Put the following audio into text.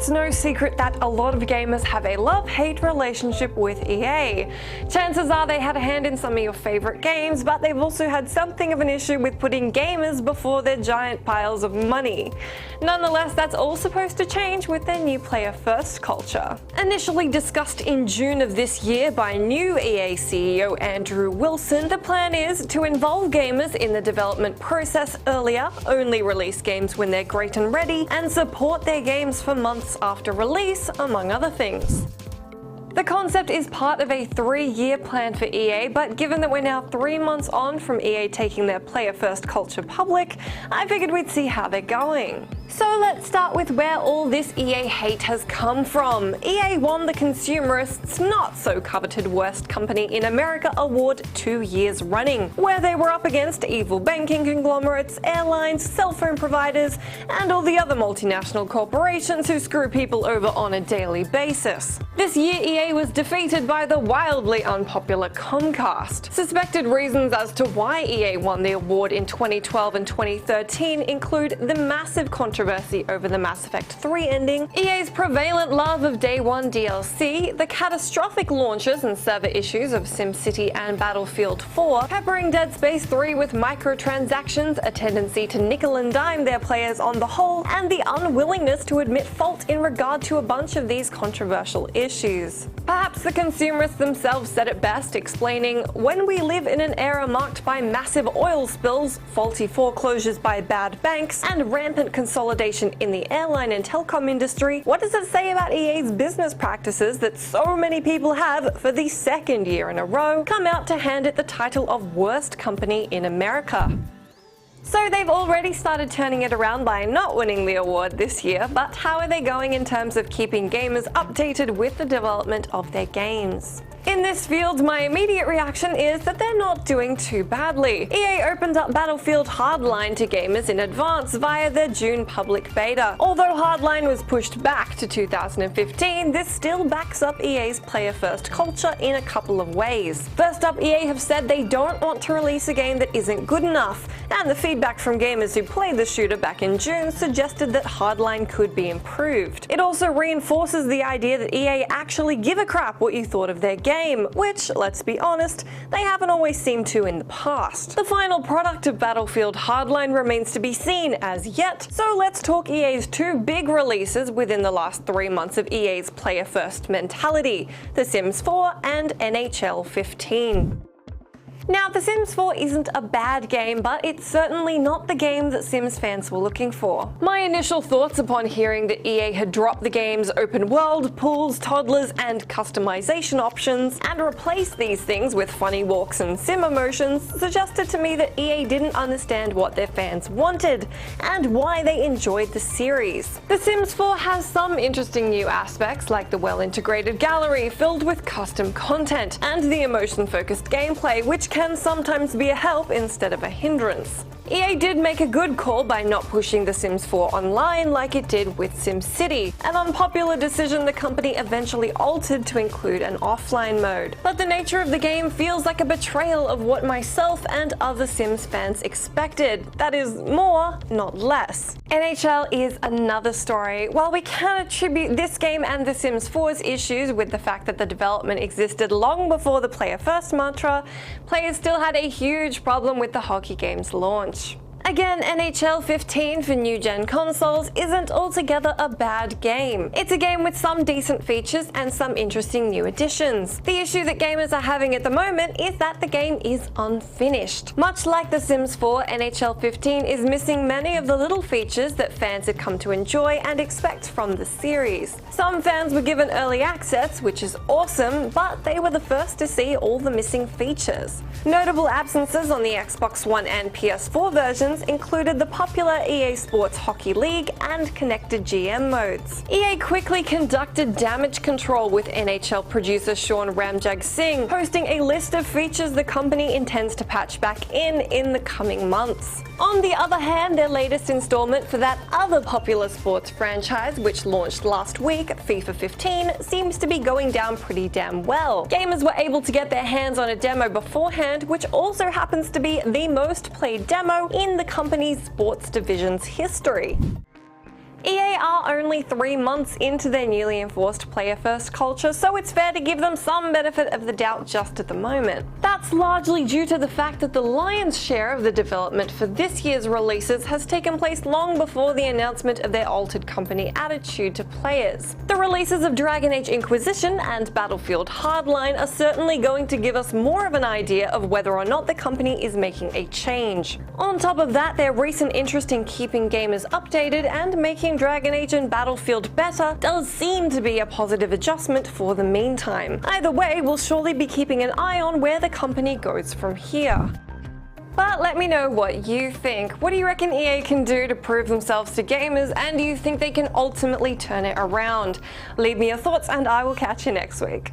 It's no secret that a lot of gamers have a love-hate relationship with EA. Chances are they had a hand in some of your favorite games, but they've also had something of an issue with putting gamers before their giant piles of money. Nonetheless, that's all supposed to change with their new player-first culture. Initially discussed in June of this year by new EA CEO Andrew Wilson, the plan is to involve gamers in the development process earlier, only release games when they're great and ready, and support their games for months after release, among other things. The concept is part of a 3-year plan for EA, but given that we're now 3 months on from EA taking their player-first culture public, I figured we'd see how they're going. So let's start with where all this EA hate has come from. EA won the consumerists' not-so-coveted Worst Company in America award 2 years running, where they were up against evil banking conglomerates, airlines, cell phone providers, and all the other multinational corporations who screw people over on a daily basis. This year, EA was defeated by the wildly unpopular Comcast. Suspected reasons as to why EA won the award in 2012 and 2013 include the massive controversy over the Mass Effect 3 ending, EA's prevalent love of Day 1 DLC, the catastrophic launches and server issues of SimCity and Battlefield 4, peppering Dead Space 3 with microtransactions, a tendency to nickel and dime their players on the whole, and the unwillingness to admit fault in regard to a bunch of these controversial issues. Perhaps the consumerists themselves said it best, explaining, "When we live in an era marked by massive oil spills, faulty foreclosures by bad banks, and rampant consolidation in the airline and telecom industry, what does it say about EA's business practices that so many people have, for the 2nd year in a row, come out to hand it the title of Worst Company in America?" So they've already started turning it around by not winning the award this year, but how are they going in terms of keeping gamers updated with the development of their games? In this field, my immediate reaction is that they're not doing too badly. EA opened up Battlefield Hardline to gamers in advance via their June public beta. Although Hardline was pushed back to 2015, this still backs up EA's player-first culture in a couple of ways. First up, EA have said they don't want to release a game that isn't good enough, and the feedback from gamers who played the shooter back in June suggested that Hardline could be improved. It also reinforces the idea that EA actually give a crap what you thought of their game, which, let's be honest, they haven't always seemed to in the past. The final product of Battlefield Hardline remains to be seen as yet, so let's talk EA's 2 big releases within the last 3 months of EA's player-first mentality: The Sims 4 and NHL 15. Now, The Sims 4 isn't a bad game, but it's certainly not the game that Sims fans were looking for. My initial thoughts upon hearing that EA had dropped the game's open world, pools, toddlers, and customization options, and replaced these things with funny walks and sim emotions, suggested to me that EA didn't understand what their fans wanted, and why they enjoyed the series. The Sims 4 has some interesting new aspects, like the well-integrated gallery filled with custom content, and the emotion-focused gameplay, which can sometimes be a help instead of a hindrance. EA did make a good call by not pushing The Sims 4 online like it did with SimCity, an unpopular decision the company eventually altered to include an offline mode. But the nature of the game feels like a betrayal of what myself and other Sims fans expected. That is more, not less. NHL is another story. While we can attribute this game and The Sims 4's issues with the fact that the development existed long before the player-first mantra, players still had a huge problem with the hockey game's launch. Again, NHL 15 for new-gen consoles isn't altogether a bad game. It's a game with some decent features and some interesting new additions. The issue that gamers are having at the moment is that the game is unfinished. Much like The Sims 4, NHL 15 is missing many of the little features that fans have come to enjoy and expect from the series. Some fans were given early access, which is awesome, but they were the first to see all the missing features. Notable absences on the Xbox One and PS4 versions included the popular EA Sports Hockey League and connected GM modes. EA quickly conducted damage control with NHL producer Sean Ramjag Singh, posting a list of features the company intends to patch back in the coming months. On the other hand, their latest installment for that other popular sports franchise, which launched last week, FIFA 15, seems to be going down pretty damn well. Gamers were able to get their hands on a demo beforehand, which also happens to be the most played demo in the company's sports division's history. EA are only 3 months into their newly enforced player-first culture, so it's fair to give them some benefit of the doubt just at the moment. That's largely due to the fact that the lion's share of the development for this year's releases has taken place long before the announcement of their altered company attitude to players. The releases of Dragon Age Inquisition and Battlefield Hardline are certainly going to give us more of an idea of whether or not the company is making a change. On top of that, their recent interest in keeping gamers updated and making Dragon Age and Battlefield better does seem to be a positive adjustment for the meantime. Either way, we'll surely be keeping an eye on where the company goes from here. But let me know what you think. What do you reckon EA can do to prove themselves to gamers, and do you think they can ultimately turn it around? Leave me your thoughts and I will catch you next week.